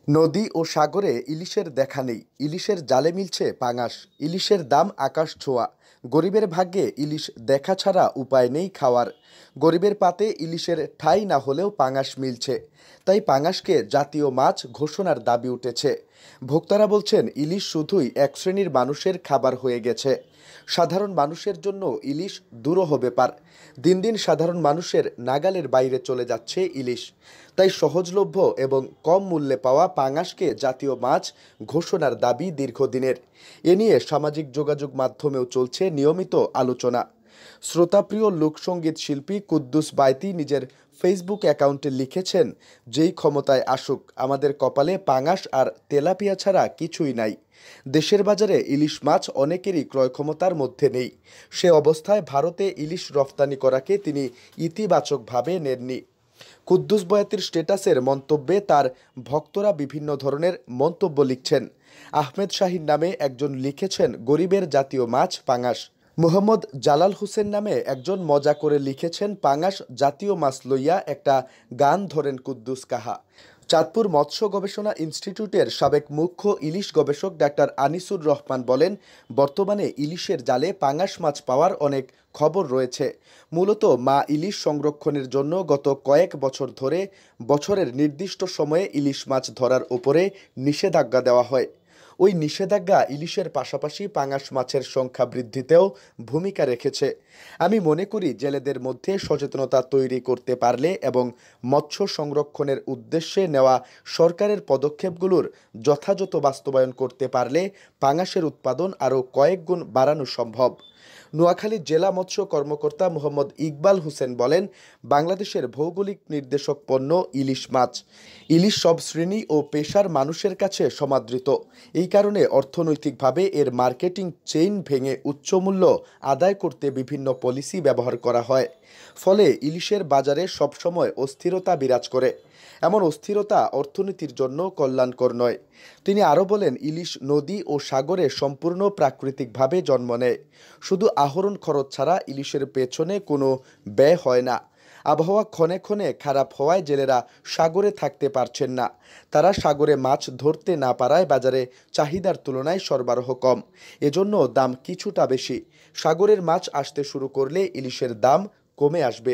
নদী ও সাগরে ইলিশের দেখা নেই, ইলিশের জালে মিলছে পাঙাশ। ইলিশের দাম আকাশ ছোঁয়া। গরিবের ভাগ্যে ইলিশ দেখা ছাড়া উপায় নেই খাওয়ার। গরিবের পাতে ইলিশের ঠাঁই না হলেও পাঙাশ মিলছে, তাই পাঙাশকে জাতীয় মাছ ঘোষণার দাবি উঠেছে। ভোক্তারা বলছেন ইলিশ শুধুই এক শ্রেণীর মানুষের খাবার হয়ে গেছে। সাধারণ মানুষের জন্য ইলিশ দুরূহ ব্যাপার। দিন দিন সাধারণ মানুষের নাগালের বাইরে চলে যাচ্ছে ইলিশ। তাই সহজলভ্য এবং কম মূল্যে পাওয়া পাঙাশকে জাতীয় মাছ ঘোষণার দাবি দীর্ঘদিনের। এ নিয়ে সামাজিক যোগাযোগ মাধ্যমেও চলছে নিয়মিত আলোচনা। শ্রোতাপ্রিয় লোকসঙ্গীত শিল্পী কুদ্দুস বাইতি নিজের ফেসবুক অ্যাকাউন্টে লিখেছেন, যেই ক্ষমতায় আসুক, আমাদের কপালে পাঙাশ আর তেলাপিয়া ছাড়া কিছুই নাই। দেশের বাজারে ইলিশ মাছ অনেকেরই ক্রয় ক্ষমতার মধ্যে নেই। সে অবস্থায় ভারতে ইলিশ রফতানি করাকে তিনি ইতিবাচকভাবে নেননি। কুদ্দুস বয়াতির স্ট্যাটাসের মন্তব্যে তার ভক্তরা বিভিন্ন ধরনের মন্তব্য লিখছেন। আহমেদ শাহীন নামে একজন লিখেছেন, গরিবের জাতীয় মাছ পাঙাশ। মুহম্মদ জালাল হোসেন নামে একজন মজা করে লিখেছেন, পাঙাশ জাতীয় মাছ লইয়া একটা গান ধরেন কুদ্দুস কাহা। চাঁদপুর মৎস্য গবেষণা ইনস্টিটিউটের সাবেক মুখ্য ইলিশ গবেষক ডাক্তার আনিসুর রহমান বলেন, বর্তমানে ইলিশের জালে পাঙাশ মাছ পাওয়ার অনেক খবর রয়েছে। মূলত মা ইলিশ সংরক্ষণের জন্য গত কয়েক বছর ধরে বছরের নির্দিষ্ট সময়ে ইলিশ মাছ ধরার উপরে নিষেধাজ্ঞা দেওয়া হয়। ওই নিষেধাজ্ঞা ইলিশের পাশাপাশি পাঙাশ মাছের সংখ্যা বৃদ্ধিতেও ভূমিকা রেখেছে। আমি মনে করি জেলেদের মধ্যে সচেতনতা তৈরি করতে পারলে এবং মৎস্য সংরক্ষণের উদ্দেশ্যে নেওয়া সরকারের পদক্ষেপগুলোর যথাযথ বাস্তবায়ন করতে পারলে পাঙাশের উৎপাদন আরও কয়েক গুণ বাড়ানো সম্ভব। নোয়াখালী জেলা মৎস্য কর্মকর্তা মোহাম্মদ ইকবাল হোসেন বলেন, বাংলাদেশের ভৌগোলিক নির্দেশক পণ্য ইলিশ মাছ। ইলিশ সব শ্রেণী ও পেশার মানুষের কাছে সমাদৃত। এই কারণে অর্থনৈতিকভাবে এর মার্কেটিং চেইন ভেঙে উচ্চমূল্য আদায় করতে বিভিন্ন পলিসি ব্যবহার করা হয়। ফলে ইলিশের বাজারে সবসময় অস্থিরতা বিরাজ করে। এমন অস্থিরতা অর্থনীতির জন্য কল্যাণকর নয়। তিনি আরও বলেন, ইলিশ নদী ও সাগরে সম্পূর্ণ প্রাকৃতিকভাবে জন্ম নেয়। শুধু আহরণ খরচ ছাড়া ইলিশের পেছনে কোনো ব্যয় হয় না। আবহাওয়া ক্ষণে ক্ষণে খারাপ হওয়ায় জেলেরা সাগরে থাকতে পারছেন না। তারা সাগরে মাছ ধরতে না পারায় বাজারে চাহিদার তুলনায় সরবরাহ কম, এজন্য দাম কিছুটা বেশি। সাগরের মাছ আসতে শুরু করলে ইলিশের দাম কমে আসবে।